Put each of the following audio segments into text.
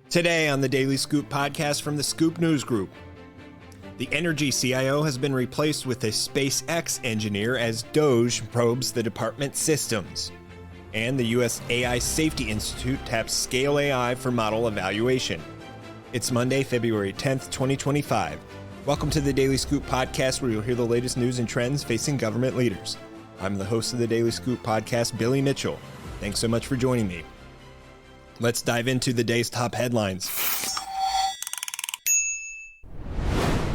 Today on the Daily Scoop podcast from the Scoop News Group, the energy CIO has been replaced with a SpaceX engineer as DOGE probes the department's systems. And the U.S. AI Safety Institute taps Scale AI for model evaluation. It's Monday, February 10th, 2025. Welcome to the Daily Scoop podcast, where you'll hear the latest news and trends facing government leaders. I'm the host of the Daily Scoop podcast, Billy Mitchell. Thanks so much for joining me. Let's dive into the day's top headlines.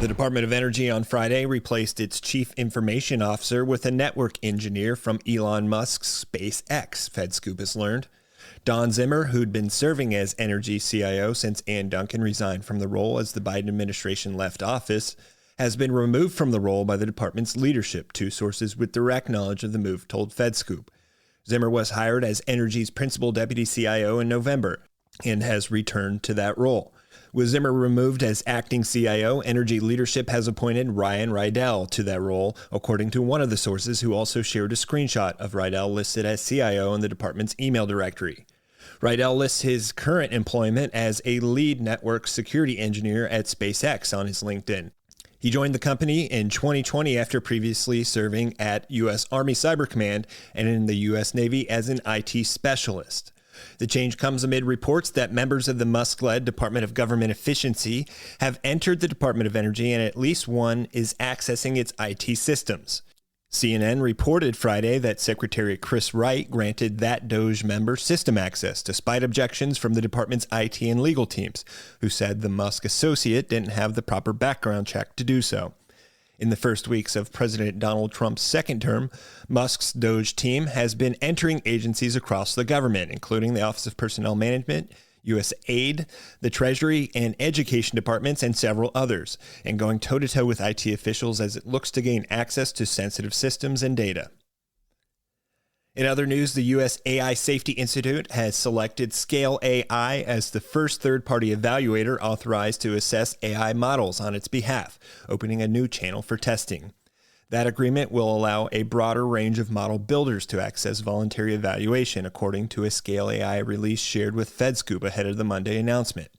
The Department of Energy on Friday replaced its chief information officer with a network engineer from Elon Musk's SpaceX, FedScoop has learned. Don Zimmer, who'd been serving as energy CIO since Ann Duncan resigned from the role as the Biden administration left office, has been removed from the role by the department's leadership, two sources with direct knowledge of the move told FedScoop. Zimmer was hired as Energy's principal deputy CIO in November and has returned to that role. With Zimmer removed as acting CIO, Energy leadership has appointed Ryan Rydell to that role, according to one of the sources who also shared a screenshot of Rydell listed as CIO in the department's email directory. Rydell lists his current employment as a lead network security engineer at SpaceX on his LinkedIn. He joined the company in 2020 after previously serving at U.S. Army Cyber Command and in the U.S. Navy as an IT specialist. The change comes amid reports that members of the Musk-led Department of Government Efficiency have entered the Department of Energy, and at least one is accessing its IT systems. CNN reported Friday that Secretary Chris Wright granted that DOGE member system access, despite objections from the department's IT and legal teams, who said the Musk associate didn't have the proper background check to do so. In the first weeks of President Donald Trump's second term, Musk's DOGE team has been entering agencies across the government, including the Office of Personnel Management, USAID, the Treasury and Education departments, and several others, and going toe-to-toe with IT officials as it looks to gain access to sensitive systems and data. In other news, the U.S. AI Safety Institute has selected Scale AI as the first third-party evaluator authorized to assess AI models on its behalf, opening a new channel for testing. That agreement will allow a broader range of model builders to access voluntary evaluation, according to a Scale AI release shared with FedScoop ahead of the Monday announcement.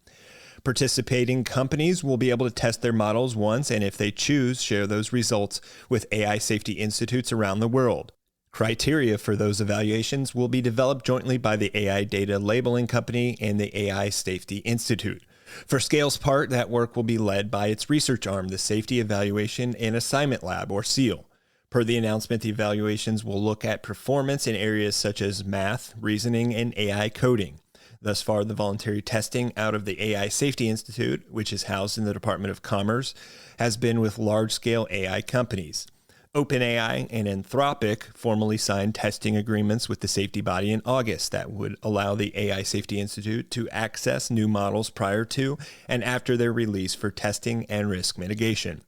Participating companies will be able to test their models once, and if they choose, share those results with AI safety institutes around the world. Criteria for those evaluations will be developed jointly by the AI Data Labeling Company and the AI Safety Institute. For Scale's part, that work will be led by its research arm, the Safety Evaluation and Assignment Lab, or SEAL. Per the announcement, the evaluations will look at performance in areas such as math, reasoning, and AI coding. Thus far, the voluntary testing out of the AI Safety Institute, which is housed in the Department of Commerce, has been with large-scale AI companies. OpenAI and Anthropic formally signed testing agreements with the safety body in August that would allow the AI Safety Institute to access new models prior to and after their release for testing and risk mitigation.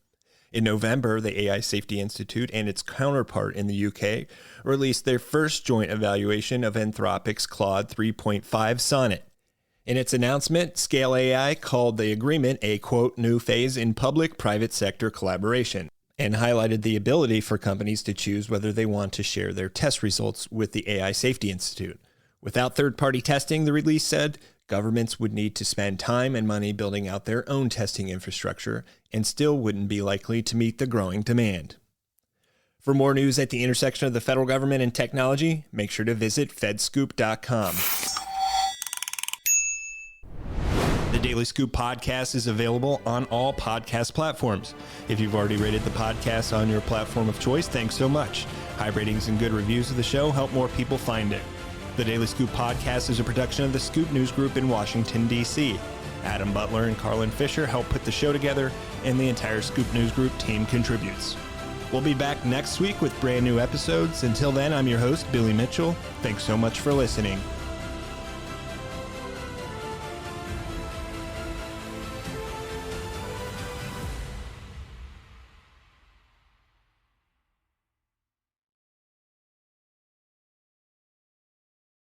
In November, the AI Safety Institute and its counterpart in the UK released their first joint evaluation of Anthropic's Claude 3.5 Sonnet. In its announcement, Scale AI called the agreement a, quote, new phase in public-private sector collaboration, and highlighted the ability for companies to choose whether they want to share their test results with the AI Safety Institute. Without third-party testing, the release said, governments would need to spend time and money building out their own testing infrastructure and still wouldn't be likely to meet the growing demand. For more news at the intersection of the federal government and technology, make sure to visit fedscoop.com. The Daily Scoop podcast is available on all podcast platforms. If you've already rated the podcast on your platform of choice, thanks so much. High ratings and good reviews of the show help more people find it. The Daily Scoop podcast is a production of the Scoop News Group in Washington, D.C. Adam Butler and Carlin Fisher help put the show together, and the entire Scoop News Group team contributes. We'll be back next week with brand new episodes. Until then, I'm your host, Billy Mitchell. Thanks so much for listening.